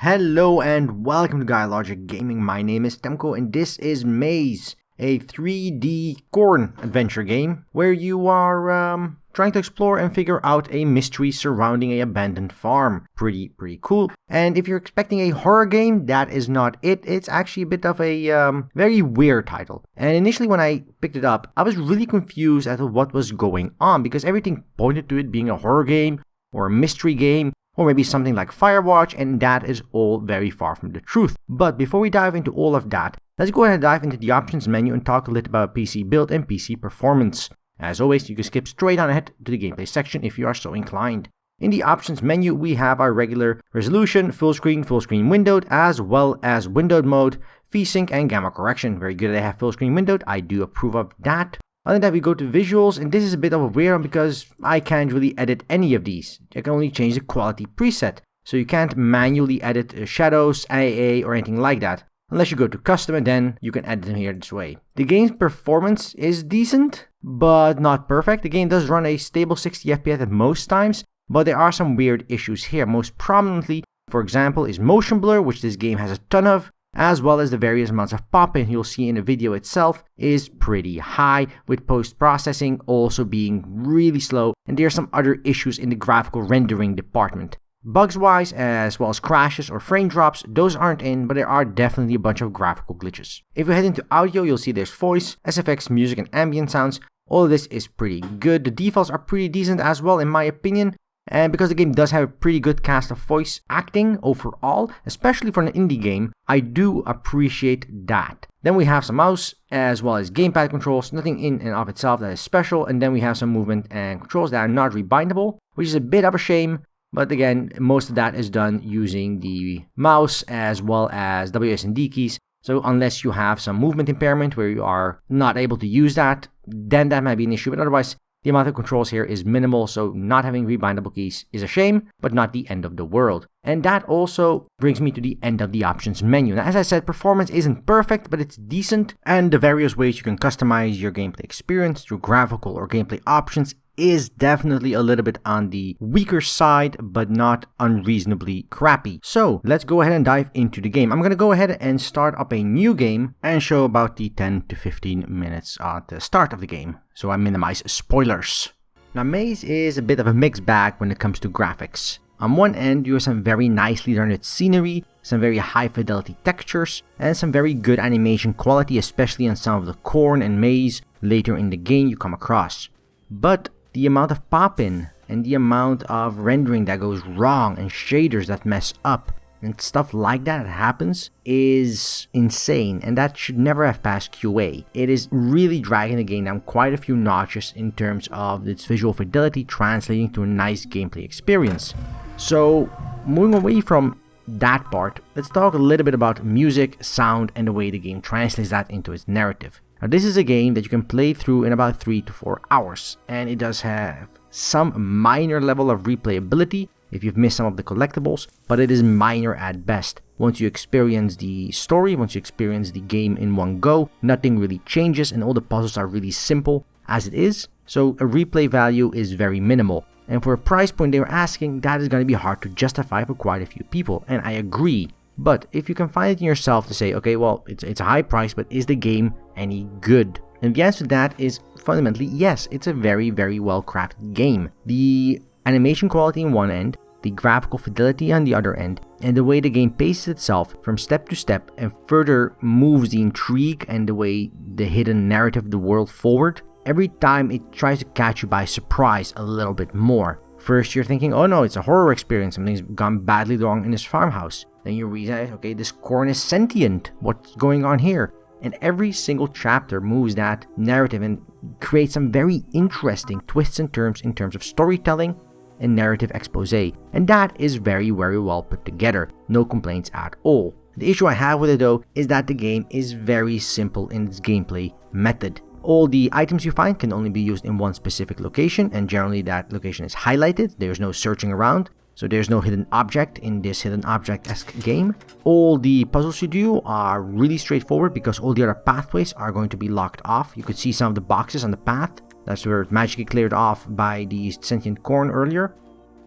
Hello and welcome to GuyLogicGaming. My name is Temko and this is Maize, a 3D corn adventure game where you are trying to explore and figure out a mystery surrounding an abandoned farm. Pretty cool. And if you're expecting a horror game, that is not it. It's actually a bit of a very weird title. And initially when I picked it up, I was really confused as to what was going on because everything pointed to it being a horror game or a mystery game, or maybe something like Firewatch, and that is all very far from the truth. But before we dive into all of that, let's go ahead and dive into the options menu and talk a little about PC build and PC performance. As always, you can skip straight on ahead to the gameplay section if you are so inclined. In the options menu, we have our regular resolution, full screen windowed, as well as windowed mode, VSync, and gamma correction. Very good that they have full screen windowed, I do approve of that. Other than that, we go to visuals, and this is a bit of a weird one because I can't really edit any of these. I can only change the quality preset, so you can't manually edit shadows, AA, or anything like that. Unless you go to custom, and then you can edit them here this way. The game's performance is decent, but not perfect. The game does run a stable 60 FPS at most times, but there are some weird issues here. Most prominently, for example, is motion blur, which this game has a ton of, as well as the various amounts of pop-in you'll see in the video itself is pretty high, with post-processing also being really slow, and there are some other issues in the graphical rendering department. Bugs-wise, as well as crashes or frame drops, those aren't in, but there are definitely a bunch of graphical glitches. If we head into audio, you'll see there's voice, SFX, music, and ambient sounds. All of this is pretty good. The defaults are pretty decent as well, in my opinion. And because the game does have a pretty good cast of voice acting overall, especially for an indie game, I do appreciate that. Then we have some mouse as well as gamepad controls, nothing in and of itself that is special, and then we have some movement and controls that are not rebindable, which is a bit of a shame, but again, most of that is done using the mouse as well as WSD keys, so unless you have some movement impairment where you are not able to use that, then that might be an issue, but otherwise, the amount of controls here is minimal, so not having rebindable keys is a shame, but not the end of the world. And that also brings me to the end of the options menu. Now, as I said, performance isn't perfect, but it's decent, and the various ways you can customize your gameplay experience through graphical or gameplay options is definitely a little bit on the weaker side, but not unreasonably crappy. So let's go ahead and dive into the game. I'm going to go ahead and start up a new game and show about the 10 to 15 minutes at the start of the game, so I minimize spoilers. Now, Maize is a bit of a mixed bag when it comes to graphics. On one end, you have some very nicely rendered scenery, some very high fidelity textures, and some very good animation quality, especially on some of the corn and maize later in the game you come across. But the amount of pop-in and the amount of rendering that goes wrong and shaders that mess up and stuff like that happens is insane, and that should never have passed QA. It is really dragging the game down quite a few notches in terms of its visual fidelity translating to a nice gameplay experience. So moving away from that part, let's talk a little bit about music, sound, and the way the game translates that into its narrative. Now, this is a game that you can play through in about 3 to 4 hours, and it does have some minor level of replayability if you've missed some of the collectibles, but it is minor at best. Once you experience the story, once you experience the game in one go, nothing really changes and all the puzzles are really simple as it is, so a replay value is very minimal. And for a price point they were asking, that is going to be hard to justify for quite a few people, and I agree. But if you can find it in yourself to say, okay, well, it's a high price, but is the game any good? And the answer to that is fundamentally yes, it's a very well crafted game. The animation quality on one end, the graphical fidelity on the other end, and the way the game paces itself from step to step and further moves the intrigue and the way the hidden narrative of the world forward, every time it tries to catch you by surprise a little bit more. First you're thinking, oh no, it's a horror experience, something's gone badly wrong in this farmhouse. Then you realize, okay, this corn is sentient, what's going on here? And every single chapter moves that narrative and creates some very interesting twists and turns in terms of storytelling and narrative expose. And that is very well put together, no complaints at all. The issue I have with it though is that the game is very simple in its gameplay method. All the items you find can only be used in one specific location, and generally that location is highlighted, there's no searching around. So there's no hidden object in this hidden object-esque game. All the puzzles you do are really straightforward because all the other pathways are going to be locked off. You could see some of the boxes on the path. That's where it magically cleared off by the sentient corn earlier.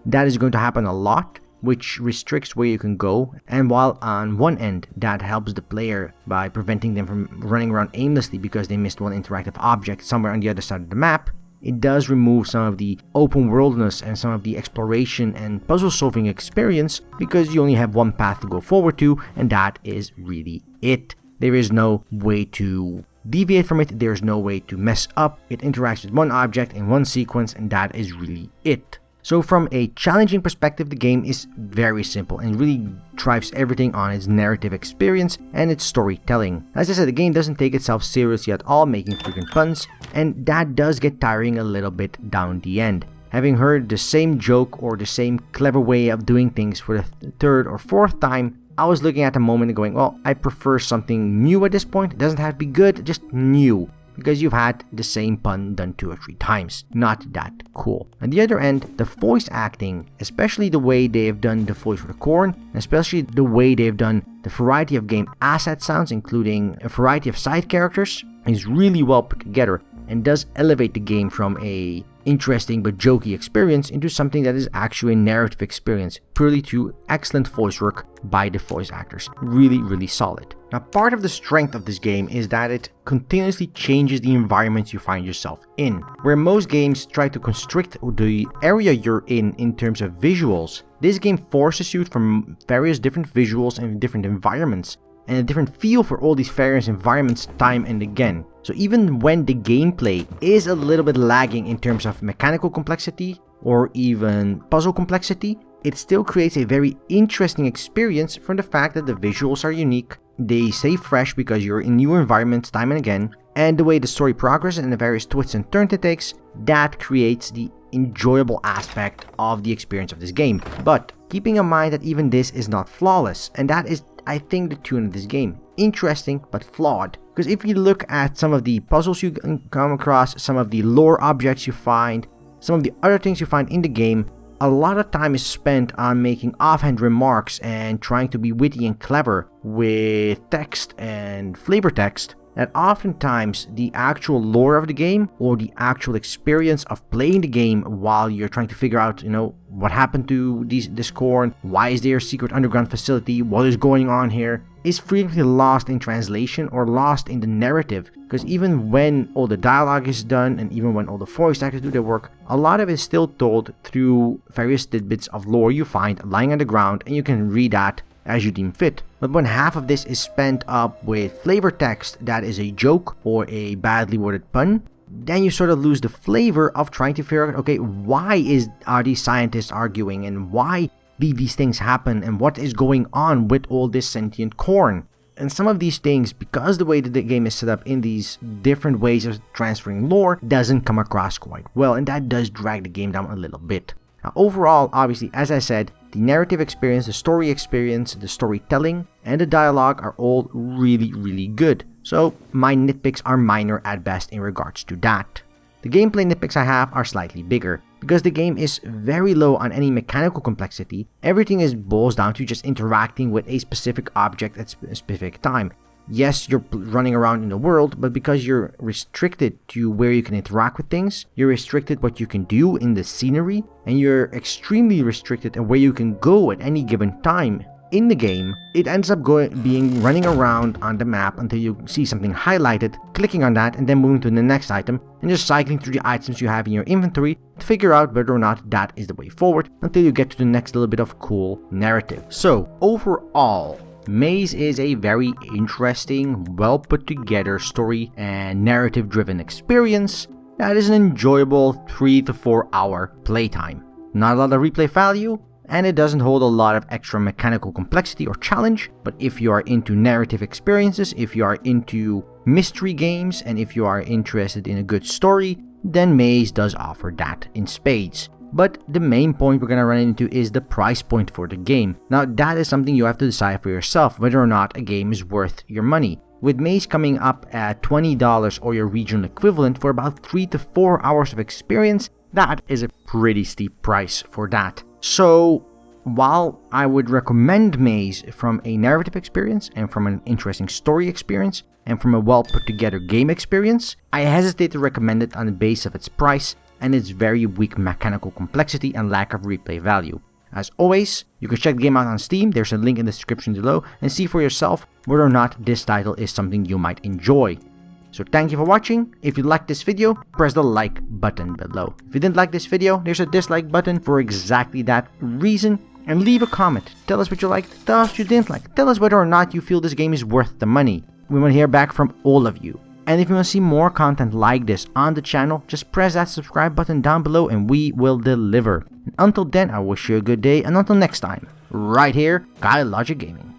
That is going to happen a lot which restricts where you can go, and while on one end that helps the player by preventing them from running around aimlessly because they missed one interactive object somewhere on the other side of the map, it does remove some of the open worldness and some of the exploration and puzzle solving experience because you only have one path to go forward to, and that is really it. There is no way to deviate from it, there's no way to mess up. It interacts with one object in one sequence, and that is really it. So from a challenging perspective, the game is very simple and really drives everything on its narrative experience and its storytelling. As I said, the game doesn't take itself seriously at all, making frequent puns, and that does get tiring a little bit down the end. Having heard the same joke or the same clever way of doing things for the third or fourth time, I was looking at the moment and going, well, I prefer something new at this point. It doesn't have to be good, just new. Because you've had the same pun done 2 or 3 times. Not that cool. On the other end, the voice acting, especially the way they have done the voice for the corn, especially the way they've done the variety of game asset sounds, including a variety of side characters, is really well put together and does elevate the game from a interesting but jokey experience into something that is actually a narrative experience, purely through excellent voice work by the voice actors. Really, really solid. Now, part of the strength of this game is that it continuously changes the environments you find yourself in. Where most games try to constrict the area you're in terms of visuals, this game forces you from various different visuals and different environments, and a different feel for all these various environments time and again. So even when the gameplay is a little bit lagging in terms of mechanical complexity or even puzzle complexity, it still creates a very interesting experience from the fact that the visuals are unique, they stay fresh because you're in new environments time and again, and the way the story progresses and the various twists and turns it takes, that creates the enjoyable aspect of the experience of this game. But keeping in mind that even this is not flawless, and that is, I think, the tune of this game. Interesting, but flawed. Because if you look at some of the puzzles you come across, some of the lore objects you find, some of the other things you find in the game, a lot of time is spent on making offhand remarks and trying to be witty and clever with text and flavor text, that oftentimes the actual lore of the game or the actual experience of playing the game while you're trying to figure out, what happened to this corn, why is there a secret underground facility, what is going on here, is frequently lost in translation or lost in the narrative. Because even when all the dialogue is done and even when all the voice actors do their work, a lot of it is still told through various tidbits of lore you find lying on the ground, and you can read that as you deem fit. But when half of this is spent up with flavor text that is a joke or a badly worded pun, then you sort of lose the flavor of trying to figure out, okay, why are these scientists arguing, and why did these things happen, and what is going on with all this sentient corn. And some of these things, because the way that the game is set up in these different ways of transferring lore, doesn't come across quite well, and that does drag the game down a little bit. Now, overall, obviously, as I said, the narrative experience, the story experience, the storytelling, and the dialogue are all really, really good. So my nitpicks are minor at best in regards to that. The gameplay nitpicks I have are slightly bigger. Because the game is very low on any mechanical complexity, everything boils down to just interacting with a specific object at a specific time. Yes, you're running around in the world, but because you're restricted to where you can interact with things, you're restricted what you can do in the scenery, and you're extremely restricted at where you can go at any given time. In the game, it ends up running around on the map until you see something highlighted, clicking on that, and then moving to the next item, and just cycling through the items you have in your inventory to figure out whether or not that is the way forward until you get to the next little bit of cool narrative. So, overall, Maize is a very interesting, well put together story and narrative driven experience that is an enjoyable 3 to 4 hour playtime. Not a lot of replay value, and it doesn't hold a lot of extra mechanical complexity or challenge, but if you are into narrative experiences, if you are into mystery games, and if you are interested in a good story, then Maize does offer that in spades. But the main point we're going to run into is the price point for the game. Now, that is something you have to decide for yourself, whether or not a game is worth your money. With Maize coming up at $20 or your regional equivalent for about 3 to 4 hours of experience, that is a pretty steep price for that. So, while I would recommend Maize from a narrative experience and from an interesting story experience and from a well put together game experience, I hesitate to recommend it on the basis of its price and its very weak mechanical complexity and lack of replay value. As always, you can check the game out on Steam, there's a link in the description below, and see for yourself whether or not this title is something you might enjoy. So thank you for watching. If you liked this video, press the like button below. If you didn't like this video, there's a dislike button for exactly that reason. And leave a comment. Tell us what you liked, tell us what you didn't like. Tell us whether or not you feel this game is worth the money. We want to hear back from all of you. And if you want to see more content like this on the channel, just press that subscribe button down below and we will deliver. And until then, I wish you a good day, and until next time, right here, GuyLogicGaming.